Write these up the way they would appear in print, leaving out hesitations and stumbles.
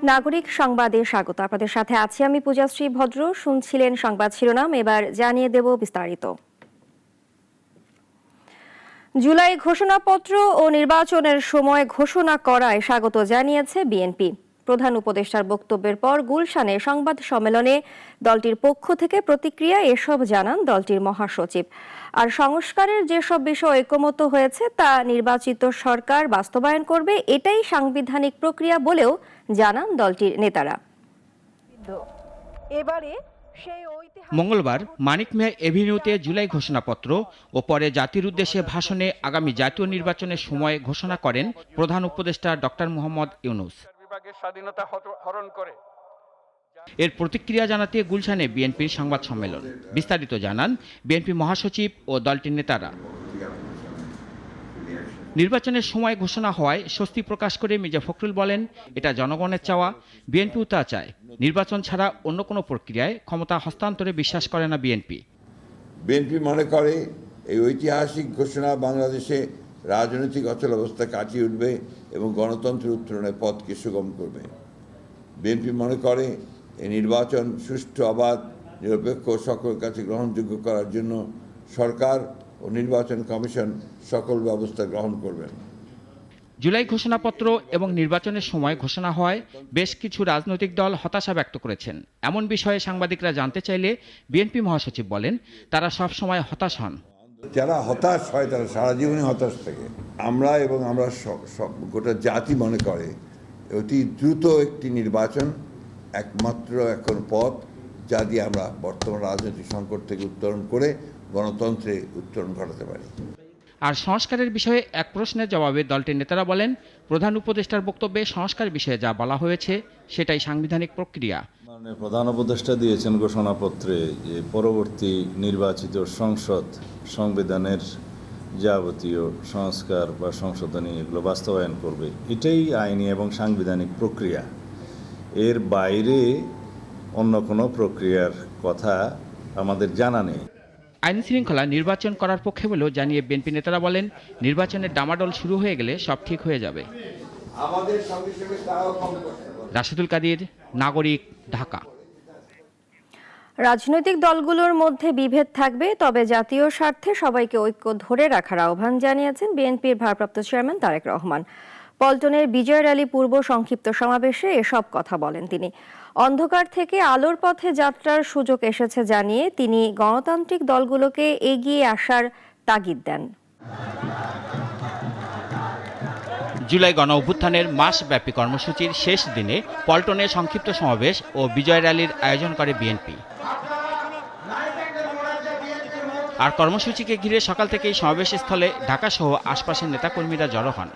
নাগরিক সংবাদে স্বাগত। আপনাদের সাথে আছি আমি পূজাশ্রী ভদ্র। শুনছিলেন সংবাদ শিরোনাম, এবার জানিয়ে দেব বিস্তারিত। জুলাই ঘোষণাপত্র ও নির্বাচনের সময় ঘোষণা করায় স্বাগত জানিয়েছে বিএনপি। প্রধান উপদেষ্টার বক্তব্যের পর গুলশানে সংবাদ সম্মেলনে দলটির পক্ষ থেকে প্রতিক্রিয়া এসব জানান দলটির মহাসচিব। আর সংস্কারের যেসব বিষয় ঐকমত্য হয়েছে তা নির্বাচিত সরকার বাস্তবায়ন করবে, এটাই সাংবিধানিক প্রক্রিয়া বলেও জানান দলটির নেতারা। মঙ্গলবার মানিক মিয়া এভিনিউতে জুলাই ঘোষণাপত্র ও পরে জাতির উদ্দেশ্যে ভাষণে আগামী জাতীয় নির্বাচনের সময় ঘোষণা করেন প্রধান উপদেষ্টা ডক্টর মোহাম্মদ ইউনূস। এর প্রতিক্রিয়া জানাতে গুলশানে বিএনপির সংবাদ সম্মেলন। বিস্তারিত জানান বিএনপি মহাসচিব ও দলটির নেতারা। নির্বাচনের সময় ঘোষণা হওয়ায় স্বস্তি প্রকাশ করে মির্জা ফখরুল বলেন, এটা জনগণের চাওয়া, বিএনপিও তা চায়। নির্বাচন ছাড়া অন্য কোনো প্রক্রিয়ায় ক্ষমতা হস্তান্তরে বিশ্বাস করে না বিএনপি। বিএনপি মনে করে এই ঐতিহাসিক ঘোষণা বাংলাদেশে রাজনৈতিক অচলাবস্থা কাটিয়ে উঠবে এবং গণতন্ত্রের উত্তরণের পথকে সুগম করবে। বিএনপি মনে করে এই নির্বাচন সুষ্ঠু, অবাধ, নিরপেক্ষ ও সকলের কাছে গ্রহণযোগ্য করার জন্য সরকার ও নির্বাচন কমিশন সকল ব্যবস্থা গ্রহণ করবেন। জুলাই ঘোষণাপত্র এবং নির্বাচনের সময় ঘোষণা হওয়ায় বেশ কিছু রাজনৈতিক দল হতাশা ব্যক্ত করেছেন। এমন বিষয়ে সাংবাদিকরা জানতে চাইলে বিএনপি মহাসচিব বলেন, তারা সব সময় হতাশ হন। যারা হতাশ হয় তারা সারা জীবনে হতাশ থাকে। আমরা সব গোটা জাতি মনে করে অতি দ্রুত একটি নির্বাচন একমাত্র এখন পথ, যা দিয়ে আমরা বর্তমান রাজনৈতিক সংকট থেকে উত্তরণ করে গণতন্ত্রে উত্তরণ ঘটাতে পারি। আর সংস্কারের বিষয়ে এক প্রশ্নের জবাবে দলটির নেতারা বলেন, প্রধান উপদেষ্টার বক্তব্যে সংস্কার বিষয়ে যা বলা হয়েছে সেটাই সাংবিধানিক প্রক্রিয়া। প্রধান উপদেষ্টা দিয়েছেন ঘোষণাপত্রে যে পরবর্তী নির্বাচিত সংসদ সংবিধানের যাবতীয় সংস্কার বা সংশোধনী এগুলো বাস্তবায়ন করবে। এটাই আইনি এবং সাংবিধানিক প্রক্রিয়া। এর বাইরে অন্য কোনো প্রক্রিয়ার কথা আমাদের জানা নেই। আইন শৃঙ্খলা নির্বাচন করার পক্ষে বলেও জানিয়ে বিএনপি নেতারা বলেন, নির্বাচনের ডামাডোল শুরু হয়ে গেলে সব ঠিক হয়ে যাবে। রাশেদুল কাদির, নাগরিক, ঢাকা। রাজনৈতিক দলগুলোর মধ্যে বিভেদ থাকবে, তবে জাতীয় স্বার্থে সবাইকে ঐক্য ধরে রাখার আহ্বান জানিয়েছেন বিএনপির ভারপ্রাপ্ত চেয়ারম্যান তারেক রহমান। পল্টনের বিজয় র্যালি পূর্ব সংক্ষিপ্ত সমাবেশে এসব কথা বলেন তিনি। অন্ধকার থেকে আলোর পথে যাত্রার সুযোগ এসেছে জানিয়ে তিনি গণতান্ত্রিক দলগুলোকে এগিয়ে আসার তাগিদ দেন। জুলাই গণ অভ্যুত্থানের মাসব্যাপী কর্মসূচির শেষ দিনে পল্টনে সংক্ষিপ্ত সমাবেশ ও বিজয় র্যালির আয়োজন করে বিএনপি। আর কর্মসূচিকে ঘিরে সকাল থেকেই সমাবেশস্থলে ঢাকাসহ আশপাশের নেতাকর্মীরা জড়ো হন।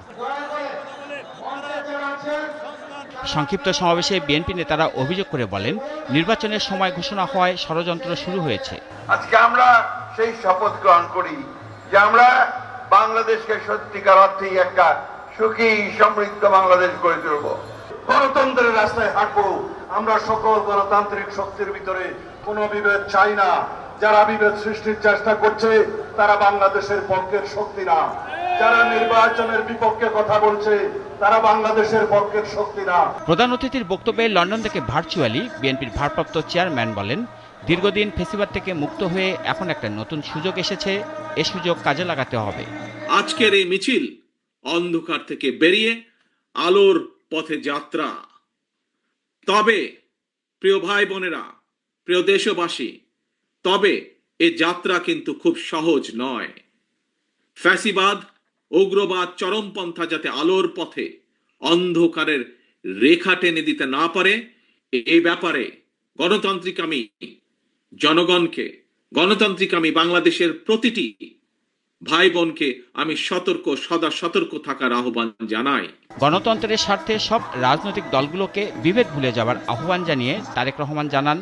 সংক্ষিপ্ত সমাবেশে বিএনপি নেতারা অভিযোগ করে বলেন, নির্বাচনের সময় ঘোষণা হওয়ায় ষড়যন্ত্র শুরু হয়েছে। আজকে আমরা সেই শপথ গ্রহণ করি যে আমরা বাংলাদেশকে সত্যিকার অর্থেই একটা সুখী সমৃদ্ধ বাংলাদেশ গড়ে তুলব, গণতন্ত্রের রাস্তায় হাঁটবো। আমরা সকল গণতান্ত্রিক শক্তির ভিতরে কোনো বিভেদ চাই না। যারা বিভেদ সৃষ্টির চেষ্টা করছে তারা বাংলাদেশের পক্ষের শক্তি না। যারা নির্বাচনের বিপক্ষে কথা বলছে তারা বাংলাদেশের পক্ষের শক্তি না। প্রধান অতিথির বক্তব্যে লন্ডন থেকে ভার্চুয়ালি বিএনপির ভারপ্রাপ্ত চেয়ারম্যান বলেন, দীর্ঘদিন ফেসিবাদ থেকে মুক্ত হয়ে এখন একটা নতুন সুযোগ এসেছে, এ সুযোগ কাজে লাগাতে হবে। আজকের এই মিছিল অন্ধকার থেকে বেরিয়ে আলোর পথে যাত্রা। তবে প্রিয় ভাই বোনেরা, প্রিয় দেশবাসী, তবে এ যাত্রা কিন্তু খুব সহজ নয়। ফ্যাসিবাদ, উগ্রবাদ, চরমপন্থা যাতে আলোর পথে অন্ধকারের রেখা টেনে দিতে না পারে, এই ব্যাপারে গণতান্ত্রিক আমি জনগণকে, গণতান্ত্রিক আমি বাংলাদেশের প্রতিটি ভাই বোনকে আমি সদা সতর্ক থাকার আহ্বান জানাই। গণতন্ত্রের স্বার্থে সব রাজনৈতিক দলগুলোকে বিভেদ ভুলে যাবার আহ্বান জানিয়ে তারেক রহমান জানান,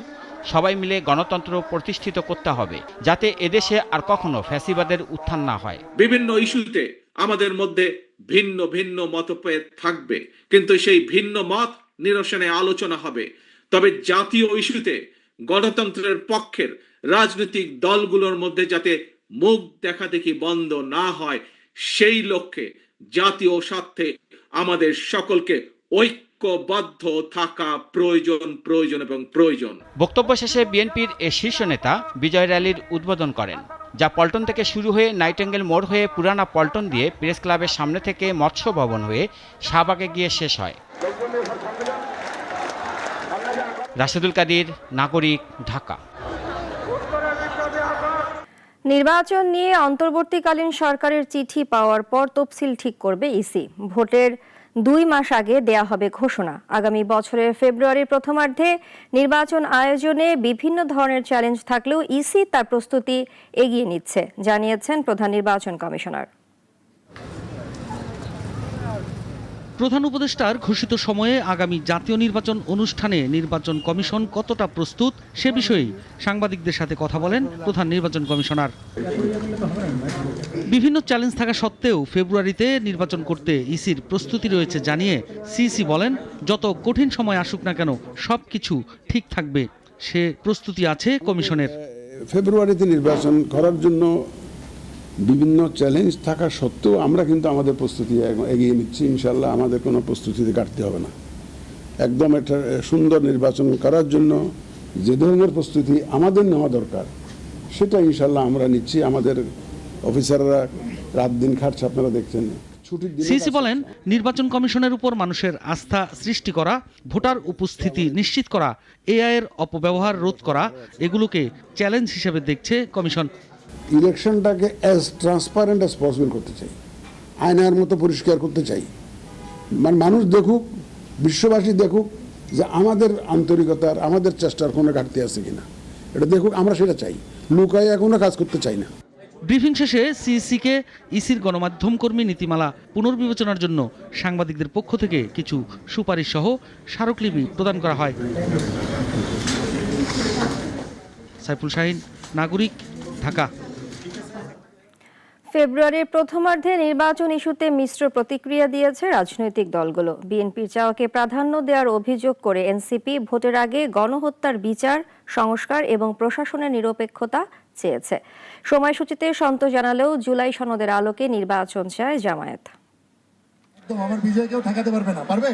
সবাই মিলে গণতন্ত্র প্রতিষ্ঠিত করতে হবে, যাতে এদেশে আর কখনো ফ্যাসিবাদের উত্থান না হয়। বিভিন্ন ইস্যুতে আমাদের মধ্যে ভিন্ন ভিন্ন মতভেদ থাকবে, কিন্তু সেই ভিন্ন মত নিরসনে আলোচনা হবে। তবে জাতীয় ইস্যুতে গণতন্ত্রের পক্ষের রাজনৈতিক দলগুলোর মধ্যে যাতে মুখ দেখাদেখি বন্ধ না হয়, সেই লক্ষ্যে জাতীয় স্বার্থে আমাদের সকলকে ঐক্য ঐক্যবদ্ধ থাকা প্রয়োজন প্রয়োজন এবং প্রয়োজন। বক্তব্য শেষে বিএনপির এ শীর্ষ নেতা বিজয় র্যালির উদ্বোধন করেন, যা পল্টন থেকে শুরু হয়ে নাইটেঙ্গেল মোড় হয়ে পুরানা পল্টন দিয়ে প্রেস ক্লাবের সামনে থেকে মৎস্য ভবন হয়ে শাহবাগে গিয়ে শেষ হয়। রাশেদুল কাদির, নাগরিক, ঢাকা। নির্বাচন নিয়ে অন্তর্বর্তীকালীন সরকারের চিঠি পাওয়ার পর তফসিল ঠিক করবে ইসি। ভোটের 2 মাস আগে দেয়া হবে ঘোষণা। আগামী বছরের ফেব্রুয়ারির প্রথমার্ধে নির্বাচন আয়োজনে বিভিন্ন ধরনের চ্যালেঞ্জ থাকলেও ইসি তার প্রস্তুতি এগিয়ে নিচ্ছে, জানিয়েছেন প্রধান নির্বাচন কমিশনার। প্রধান উপদেষ্টার ঘোষিত সময়ে আগামী জাতীয় নির্বাচন অনুষ্ঠানে নির্বাচন কমিশন কতটা প্রস্তুত সে বিষয়ে সাংবাদিকদের সাথে কথা বলেন প্রধান নির্বাচন কমিশনার। বিভিন্ন চ্যালেঞ্জ থাকা সত্ত্বেও ফেব্রুয়ারিতে নির্বাচন করতে ইসির প্রস্তুতি রয়েছে জানিয়ে সিইসি বলেন, যত কঠিন সময় আসুক না কেন সবকিছু ঠিক থাকবে, সে প্রস্তুতি আছে কমিশনের। ফেব্রুয়ারিতে নির্বাচন করার জন্য বিভিন্ন চ্যালেঞ্জ থাকা সত্ত্বেও আমরা কিন্তু আমাদের প্রস্তুতি এগিয়ে নিচ্ছি। ইনশাল্লাহ আমাদের কোনো প্রস্তুতিতে ঘাটতি হবে না। একদম একটা সুন্দর নির্বাচন করার জন্য যে ধরনের প্রস্তুতি আমাদের নেওয়া দরকার সেটা ইনশাল্লাহ আমরা নিচ্ছি। আমাদের অফিসাররা রাত দিন খাটছে, আপনারা দেখছেন। সিইসি বলেন, নির্বাচন কমিশনের উপর মানুষের আস্থা সৃষ্টি করা, ভোটার উপস্থিতি নিশ্চিত করা, এআই এর অপব্যবহার রোধ করা, এগুলোকে চ্যালেঞ্জ হিসেবে দেখছে কমিশন। ইলেকশনটাকে অ্যাজ ট্রান্সপারেন্ট অ্যাজ পসিবল করতে চাই, আয়নার মতো পরিষ্কার করতে চাই। মানে মানুষ দেখুক, বিশ্ববাসী দেখুক যে আমাদের আন্তরিকতার, আমাদের চেষ্টার কোনো ঘাটতি আছে কিনা, এটা দেখুক। আমরা সেটা চাই, লুকাইয়া কোনো কাজ করতে চাই না। ব্রিফিং শেষে সিইসিকে ইসির গণমাধ্যম কর্মী নীতিমালা পুনর্বিবেচনার জন্য সাংবাদিকদের পক্ষ থেকে কিছু সুপারিশ সহ স্মারকলিপি প্রদান করা হয়। সাইফুল শাহিন, নাগরিক, ঢাকা। ফেব্রুয়ারির প্রথমার্ধে নির্বাচন ইস্যুতে মিশ্র প্রতিক্রিয়া দিয়েছে রাজনৈতিক দলগুলো। বিএনপির চাওয়াকে প্রাধান্য দেওয়ার অভিযোগ করে এনসিপি ভোটের আগে গণহত্যার বিচার, সংস্কার এবং প্রশাসনের নিরপেক্ষতা চেয়েছে। সময়সূচিতে সন্তোষ জানালেও জুলাই সনদের আলোকে নির্বাচন চায় জামায়াত। আমার বিজয় কেউ ঠেকাতে পারবে না, পারবে?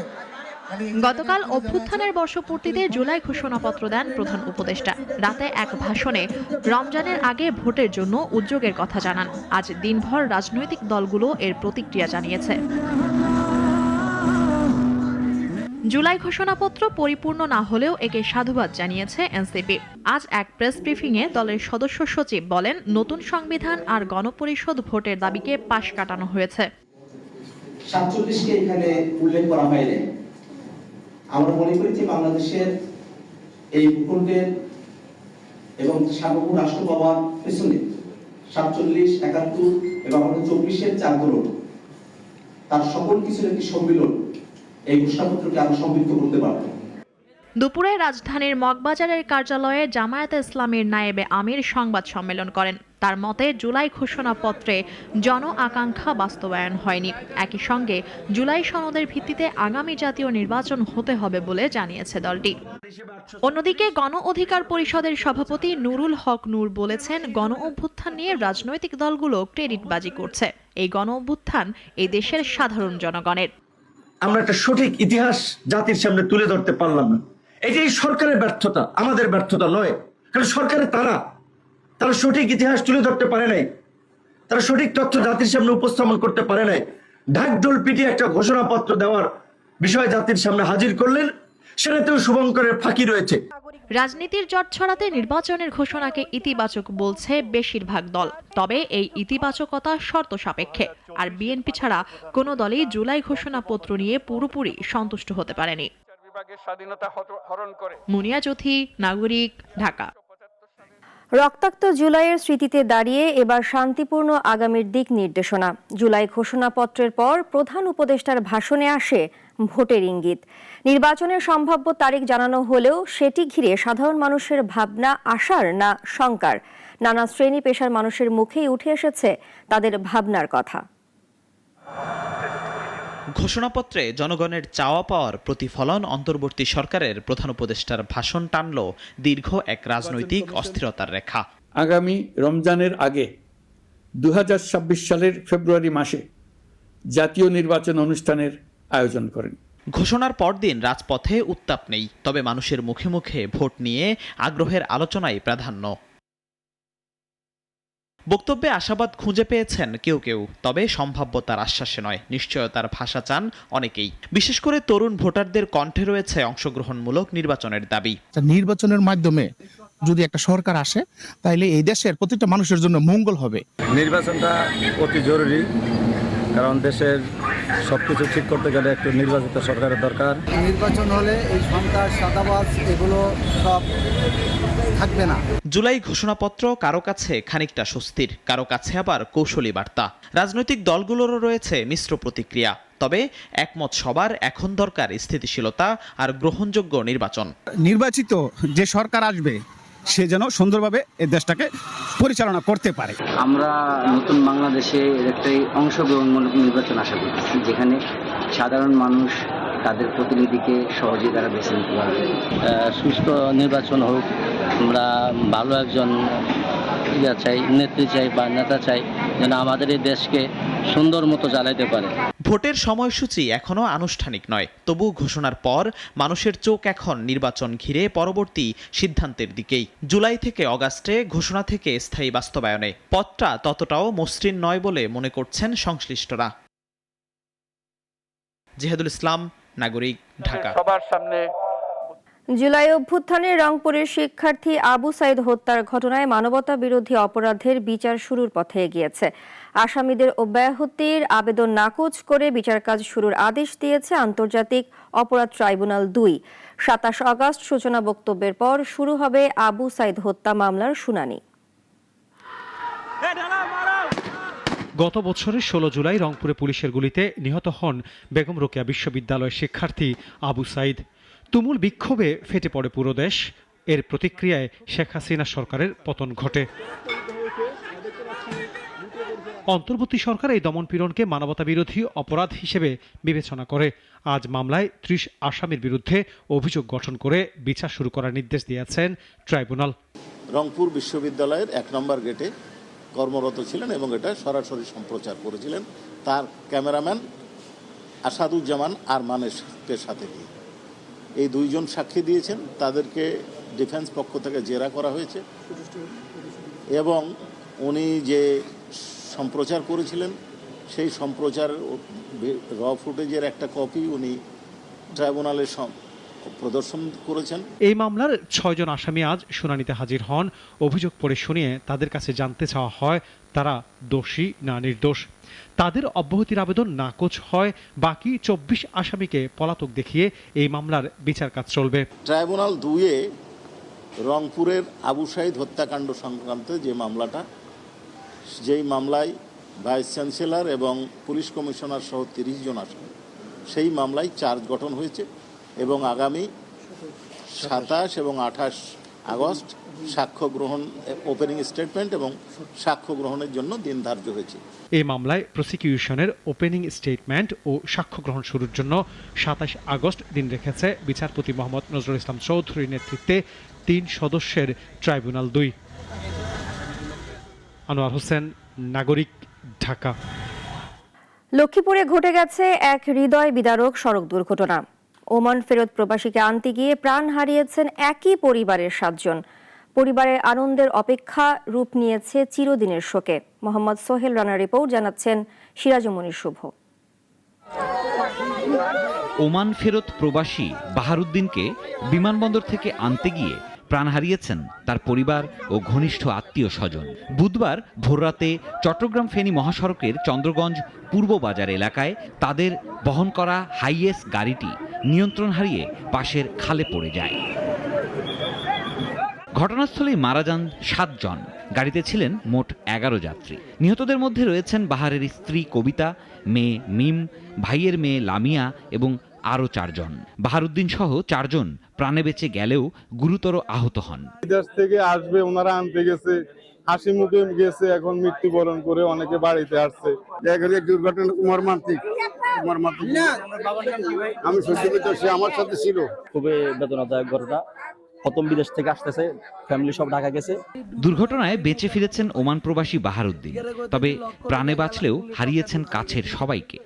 গতকাল অভ্যুত্থানের বর্ষপূর্তিতে জুলাই ঘোষণাপত্র দেন প্রধান উপদেষ্টা। রাতে এক ভাষণে রমজানের আগে ভোটের জন্য উদ্যোগের কথা জানান। আজ দিনভর রাজনৈতিক দলগুলো এর প্রতিক্রিয়া জানিয়েছে। জুলাই ঘোষণাপত্র পরিপূর্ণ না হলেও একে সাধুবাদ জানিয়েছে এনসিপি। আজ এক প্রেস ব্রিফিংয়ে দলের সদস্য সচিব বলেন, নতুন সংবিধান আর গণপরিষদ ভোটের দাবিকে পাশ কাটানো হয়েছে। 47কে এখানে উল্লেখ করা হয়নি। আমরা মনে করি যে বাংলাদেশের এই ভূখণ্ডের এবং সার্বভৌম রাষ্ট্র পাওয়ার পেছনে 47, 71 এবং আমাদের 24-এর 4 দল, তার সকল কিছুর একটি সম্মিলন এই ঘোষণাপত্রকে আরো সমৃদ্ধ করতে পারত। দুপুরে রাজধানীর মগবাজারের কার্যালয়ে জামায়াতে ইসলামীর নায়েবে আমির সংবাদ সম্মেলন করেন। তার মতে, জুলাই ঘোষণাপত্রে জন আকাঙ্ক্ষা বাস্তবায়ন হয়নি। একই সঙ্গে জুলাই সনদের ভিত্তিতে আগামী জাতীয় নির্বাচন হতে হবে বলে জানিয়েছে দলটি। অন্যদিকে গণ অধিকার পরিষদের সভাপতি নুরুল হক নূর বলেছেন, গণ অভ্যুত্থান নিয়ে রাজনৈতিক দলগুলো ক্রেডিটবাজি করছে। এই গণ অভ্যুত্থান এই দেশের সাধারণ জনগণের। আমরা একটা সঠিক ইতিহাস জাতির সামনে তুলে ধরতে পারলাম না। এটাই সরকারের ব্যর্থতা, আমাদের ব্যর্থতা নয়। কারণ সরকারের তারা সঠিক ইতিহাস তুলে ধরতে পারে নাই, তারা সঠিক তথ্য জাতির সামনে উপস্থাপন করতে পারে নাই। ঢাকঢোল পিটিয়ে একটা ঘোষণাপত্র দেওয়ার বিষয় জাতির সামনে হাজির করলেন, সেটাতেও শুভঙ্করের ফাঁকি রয়েছে। রাজনীতির জট ছড়াতে নির্বাচনের ঘোষণাকে ইতিবাচক বলছে বেশিরভাগ দল। তবে এই ইতিবাচকতা শর্ত সাপেক্ষে। আর বিএনপি ছাড়া কোনো দলই জুলাই ঘোষণাপত্র নিয়ে পুরোপুরি সন্তুষ্ট হতে পারেনি। মুনিয়া চৌধুরী, নাগরিক, ঢাকা। রক্তাক্ত জুলাইয়ের স্মৃতিতে দাঁড়িয়ে এবার শান্তিপূর্ণ আগামীর দিক নির্দেশনা। জুলাই ঘোষণাপত্রের পর প্রধান উপদেষ্টার ভাষণে আসে ভোটের ইঙ্গিত। নির্বাচনের সম্ভাব্য তারিখ জানানো হলেও সেটি ঘিরে সাধারণ মানুষের ভাবনা আশার না শঙ্কার। নানা শ্রেণী পেশার মানুষের মুখেই উঠে এসেছে তাদের ভাবনার কথা। ঘোষণাপত্রে জনগণের চাওয়া পাওয়ার প্রতিফলন অন্তর্বর্তী সরকারের প্রধান উপদেষ্টার ভাষণ টানল দীর্ঘ এক রাজনৈতিক অস্থিরতার রেখা। আগামী রমজানের আগে 2026 সালের ফেব্রুয়ারি মাসে জাতীয় নির্বাচন অনুষ্ঠানের আয়োজন করেন। ঘোষণার পরদিন রাজপথে উত্তাপ নেই, তবে মানুষের মুখে মুখে ভোট নিয়ে আগ্রহের আলোচনায় প্রাধান্য। বক্তব্যে আশাবাদ খুঁজে পেয়েছেন কেউ কেউ, তবে সম্ভাব্যতার আশ্বাসে নয়, নিশ্চয়তার ভাষা চান অনেকেই। বিশেষ করে তরুণ ভোটারদের কণ্ঠে রয়েছে অংশগ্রহণমূলক নির্বাচনের দাবি। নির্বাচনের মাধ্যমে যদি একটা সরকার আসে, তাহলে এই দেশের প্রতিটা মানুষের জন্য মঙ্গল হবে। নির্বাচনটা অতি জরুরি, কারণ দেশের সবকিছু ঠিক করতে গেলে একটু নির্বাচিত সরকারের দরকার। নির্বাচন হলে এই সন্ত্রাস, চাঁদাবাজ এগুলো সব থাকবে না। জুলাই ঘোষণাপত্র কারো কাছে খানিকটা স্বস্তির, কারো কাছে আবার কৌশলী বার্তা। রাজনৈতিক দলগুলোরও রয়েছে মিশ্র প্রতিক্রিয়া, তবে একমত সবার এখন দরকার স্থিতিশীলতা আর গ্রহণযোগ্য নির্বাচন। নির্বাচিত যে সরকার আসবে সে যেন সুন্দরভাবে এই দেশটাকে পরিচালনা করতে পারে। আমরা নতুন বাংলাদেশে একটাই অংশগ্রহণমূলক নির্বাচন আশা করতেছি, যেখানে সাধারণ মানুষ তাদের প্রতিনিধিকে সহজে তারা বেছে নিতে পারবে। সুস্থ নির্বাচন হোক, আমরা ভালো একজন চাই, নেত্রী চাই বা নেতা চাই, যেন আমাদের এই দেশকে সুন্দর মতো চালাইতে পারে। ভোটের সময়সূচি এখনো আনুষ্ঠানিক নয়, তবু ঘোষণার পর মানুষের চোখ এখন নির্বাচন ঘিরে পরবর্তী সিদ্ধান্তের দিকেই। জুলাই থেকে অগাস্টে ঘোষণা থেকে স্থায়ী বাস্তবায়নে পথটা ততটাও মসৃণ নয় বলে মনে করছেন সংশ্লিষ্টরা। জিহাদুল ইসলাম, নাগরিক, ঢাকা। সবার সামনে জুলাই অভ্যুত্থানে রংপুরের শিক্ষার্থী আবু সাইদ হত্যার ঘটনায় মানবতা বিরোধী অপরাধের বিচার শুরুর পথে এগিয়েছে। আসামিদের অব্যাহতির আবেদন নাকচ করে বিচার কাজ শুরুর আদেশ দিয়েছে আন্তর্জাতিক অপরাধ ট্রাইব্যুনাল ২। ২৭ আগস্ট সূচনা বক্তব্যের পর শুরু হবে আবু সাইদ হত্যা মামলার শুনানি। গত বছরের ১৬ জুলাই রংপুরে পুলিশের গুলিতে নিহত হন বেগম রোকেয়া বিশ্ববিদ্যালয়ের শিক্ষার্থী আবু সাইদ। তুমুল বিক্ষোভে ফেটে পড়ে পুরো দেশ। এর প্রতিক্রিয়ায় শেখ হাসিনা সরকারের পতন ঘটে। অন্তর্বর্তী সরকার এই দমনপীড়নকে মানবতাবিরোধী অপরাধ হিসেবে বিবেচনা করে আজ মামলায় ৩০ আসামির বিরুদ্ধে অভিযোগ গঠন করে বিচার শুরু করার নির্দেশ দিয়েছেন ট্রাইব্যুনাল। রংপুর বিশ্ববিদ্যালয়ের ১ নম্বর গেটে কর্মরত ছিলেন এবং এটা সরাসরি সম্প্রচার করেছিলেন তার ক্যামেরাম্যান আসাদুজ্জামান আরমানের সাথে নিয়ে। এই দুইজন সাক্ষী দিয়েছেন, তাদেরকে ডিফেন্স পক্ষ থেকে জেরা করা হয়েছে এবং উনি যে সম্প্রচার করেছিলেন সেই সম্প্রচার র ফুটেজের একটা কপি উনি ট্রাইব্যুনালে প্রদর্শন করেছেন। এই মামলার ৬ জন আসামি আজ শুনানিতে হাজির হন। অভিযোগ পড়ে শুনিয়ে তাদের কাছে জানতে চাওয়া হয় তারা দোষী না নির্দোষ। তাদের অব্যাহতির আবেদন নাকচ হয়। বাকি ২৪ আসামিকে পলাতক দেখিয়ে এই মামলার বিচার কাজ চলবে। ট্রাইব্যুনাল ২-এ রংপুরের আবু সাইদ হত্যাকাণ্ড সংক্রান্ত যে মামলাটা, যেই মামলায় ভাইস চ্যান্সেলর এবং পুলিশ কমিশনার সহ ৩০ জন আসামি, সেই মামলায় চার্জ গঠন হয়েছে এবং আগামী ২৭ এবং ২৮ আগস্ট সাক্ষ্য গ্রহণ, ওপেনিং স্টেটমেন্ট এবং সাক্ষ্য গ্রহণের জন্য দিন ধার্য হয়েছে। এই মামলায় প্রসিকিউশনের ওপেনিং স্টেটমেন্ট ও সাক্ষ্য গ্রহণ শুরুর জন্য ২৭ আগস্ট দিন রেখেছে বিচারপতি মোহাম্মদ নজরুল ইসলাম চৌধুরীর নেতৃত্বে ৩ সদস্যের ট্রাইব্যুনাল ২। আনোয়ার হোসেন, নাগরিক, ঢাকা। লক্ষ্মীপুরে ঘটে গেছে এক হৃদয় বিদারক সড়ক দুর্ঘটনা। ওমান ফেরত প্রবাসীকে আনতে গিয়ে প্রাণ হারিয়েছেন একই পরিবারের ৭ জন। পরিবারের আনন্দের অপেক্ষা রূপ নিয়েছে চিরদিনের শোকে। মোহাম্মদ সোহেল রানার রিপোর্ট, জানাচ্ছেন সিরাজুমনির শুভ। ওমান ফেরত প্রবাসী বাহারুদ্দিনকে বিমানবন্দর থেকে আনতে গিয়ে প্রাণ হারিয়েছেন তার পরিবার ও ঘনিষ্ঠ আত্মীয় স্বজন। বুধবার ভোররাতে চট্টগ্রাম ফেনী মহাসড়কের চন্দ্রগঞ্জ পূর্ব বাজার এলাকায় তাদের বহন করা হাইএস গাড়িটি নিয়ন্ত্রণ হারিয়ে পাশের খালে পড়ে যায়। ঘটনাস্থলেই মারা যান ৭ জন। গাড়িতে ছিলেন মোট ১১ যাত্রী। নিহতদের মধ্যে রয়েছেন বাহারের স্ত্রী কবিতা, মেয়ে মিম, ভাইয়ের মেয়ে লামিয়া এবং আরও ৪ জন। বাহারুদ্দিন সহ ৪ জন প্রাণে বেঁচে গেলেও গুরুতর আহত হন। বিদেশ থেকে আসবে, ওনারা আনতে গেছে, হাসি মুখে গেছে, এখন মৃত্যুবরণ করে অনেকে বাড়িতে আসছে। দুর্ঘটনা মর্মান্তিক। আমি সত্যি, সে আমার সাথে ছিল। খুবই বেদনাদায়ক ঘটনা। প্রথম বিদেশ থেকে আসতেছে, ফ্যামিলি সব ঢাকা গেছে। দুর্ঘটনায় বেঁচে ফিরেছেন ওমান প্রবাসী বাহারুদ্দিন, তবে প্রাণে বাঁচলেও হারিয়েছেন কাছের সবাইকে।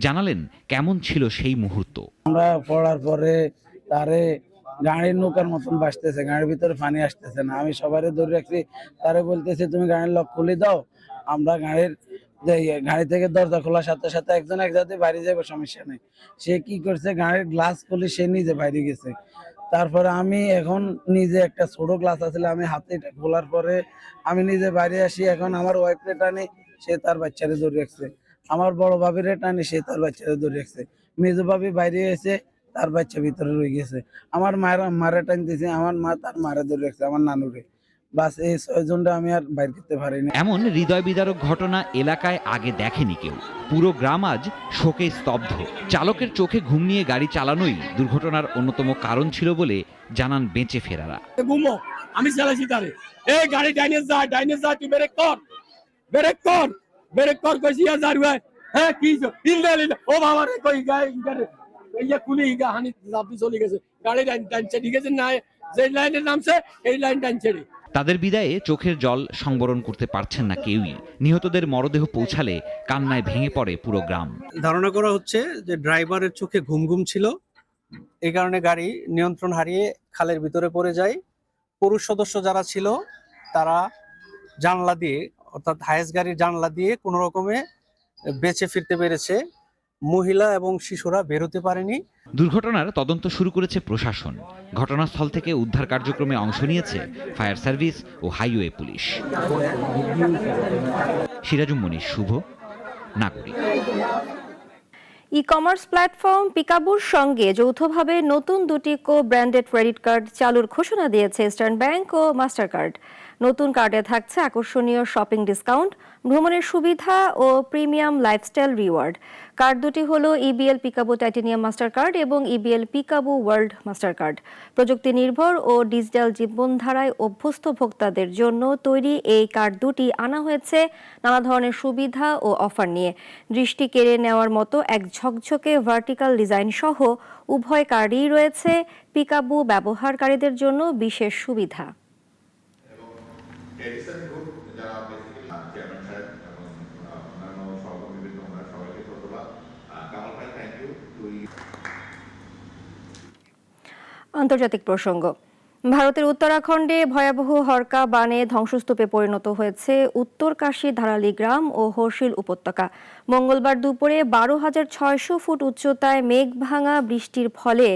জানালেন কেমন ছিল সেই মুহূর্ত। আমরা পড়ার পরে তারে গাড়ির নৌকার মতন বাসতেছে, গাড়ির ভিতরে পানি আসতেছে না। আমি সবারে ধরে রাখছি, তারে বলতেছি তুমি গাড়ির লক খুলে দাও, আমরা গাড়ি থেকে দরজা খোলার সাথে সাথে একজন এক জায়গাতে বাইরে যাবে, সমস্যা নেই। সে কি করছে, গাড়ির গ্লাস খুলে সে নিজে বাইরে গেছে। তারপরে আমি এখন নিজে একটা ছোট গ্লাস আছে, আমি হাতে এটা খোলার পরে আমি নিজে বাইরে আসি। এখন আমার ওয়াইফরে টানি, সে তার বাচ্চারে ধরে রাখছে। আমার বড় ভাবিরে টানি, সে তার বাচ্চারে ধরে রাখছে। মেজো ভাবি বাইরে এসে তার বাচ্চা ভিতরে রয়ে গেছে। আমার মারে টানতেছে, আমার মা তার মারে ধরে রাখছে, আমার নানুরে। বাস এই 6 জনটা আমি আর বাইর করতে পারিনি। এমন হৃদয় বিদারক ঘটনা এলাকায় আগে দেখেনি কেউ। পুরো গ্রাম আজ শোকে স্তব্ধ। চালকের চোখে ঘুম নিয়ে গাড়ি চালানোই দুর্ঘটনার অন্যতম কারণ ছিল বলে জানান বেঁচে ফেরারা। ঘুমো, আমি চালাইছি তারে, এই গাড়ি ডাইনে যা, তুই ব্রেক কর কইছি আর যারুয়া। হ্যাঁ কি ইল্লা ও বাবা রে, কই গাড়ি ইয়া কুলি হানি লাপি চলে গেছে, গাড়ি টানছে, ঠিক আছে না, যে লাইনের নামছে এই লাইন টানছে। তাদের বিদায়ে চোখের জল সংবরণ করতে পারছেন না কেউই। নিহতদের মরদেহ পৌঁছালে কান্নায় ভেঙে পড়ে পুরো গ্রাম। ধারণা করা হচ্ছে যে ড্রাইভারের চোখে ঘুম ছিল, এই কারণে গাড়ি নিয়ন্ত্রণ হারিয়ে খালের ভিতরে পড়ে যায়। পুরুষ সদস্য যারা ছিল তারা জানলা দিয়ে, অর্থাৎ হায়েস গাড়ির জানলা দিয়ে কোনো রকমে বেঁচে ফিরতে পেরেছে। মহিলা এবং শিশুরা বের হতে পারেনি। দুর্ঘটনার তদন্ত শুরু করেছে প্রশাসন। ঘটনাস্থল থেকে উদ্ধার কার্যক্রমে অংশ নিয়েছে ফায়ার সার্ভিস ও হাইওয়ে পুলিশ। সিরাজুম মনির, শুভ, নাগরিক। ই-কমার্স প্ল্যাটফর্ম পিকাবুর সঙ্গে যৌথভাবে নতুন 2টি ব্র্যান্ডেড ক্রেডিট কার্ড চালুর ঘোষণা দিয়েছে ইস্টার্ন ব্যাংক ও মাস্টার কার্ড। নতুন কার্ডে থাকছে আকর্ষণীয় শপিং ডিসকাউন্ট, ভ্রমণের সুবিধা ও প্রিমিয়াম লাইফস্টাইল রিওয়ার্ড। কার্ড দুটি হলো EBL Peekaboo titanium Mastercard এবং EBL Peekaboo world Mastercard. প্রযুক্তি নির্ভর ও ডিজিটাল জীবনধারায় অভ্যস্ত ভোক্তাদের জন্য তৈরি এই কার্ড দুটি আনা হয়েছে নানা ধরনের সুবিধা ও অফার নিয়ে। দৃষ্টি কেড়ে নেওয়ার মতো এক ঝকঝকে ভার্টিক্যাল ডিজাইন সহ উভয় কার্ডই রয়েছে পিকাবু ব্যবহারকারীদের জন্য বিশেষ সুবিধা। আন্তর্জাতিক প্রসঙ্গ। ভারতের উত্তরাখণ্ডে ভয়াবহ হরকা বানে ধ্বংসস্তূপে পরিণত হয়েছে উত্তরকাশী ধারালি গ্রাম ও হর্ষিল উপত্যকা। মঙ্গলবার দুপুরে 12,600 ফুট উচ্চতায় মেঘ ভাঙা বৃষ্টির ফলে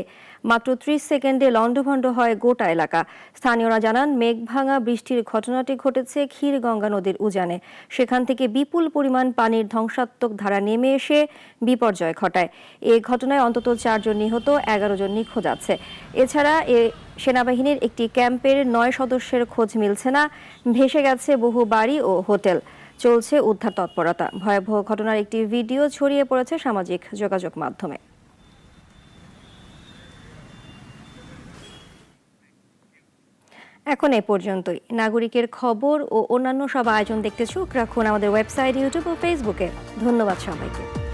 মাত্র 30 সেকেন্ডে লণ্ডভণ্ড হয় গোটা এলাকা। স্থানীয়রা জানান, মেঘ ভাঙা বৃষ্টির ঘটনাটি ঘটেছে ক্ষীরগঙ্গা নদীর উজানে। সেখান থেকে বিপুল পরিমাণ পানির ধ্বংসাত্মক ধারা নেমে এসে বিপর্যয় ঘটায়। এ ঘটনায় অন্তত 4 জন নিহত, 11 জন নিখোঁজ আছে। এছাড়া সেনাবাহিনীর একটি ক্যাম্পের 9 সদস্যের খোঁজ মিলছে না। ভেসে গেছে বহু বাড়ি ও হোটেল। চলছে উদ্ধার তৎপরতা। ভয়াবহ ঘটনার একটি ভিডিও ছড়িয়ে পড়েছে সামাজিক যোগাযোগ মাধ্যমে। এখন এ পর্যন্তই। নাগরিকের খবর ও অন্যান্য সব আয়োজন দেখতে চোখ রাখুন আমাদের ওয়েবসাইট, ইউটিউব ও ফেসবুকে। ধন্যবাদ সবাইকে।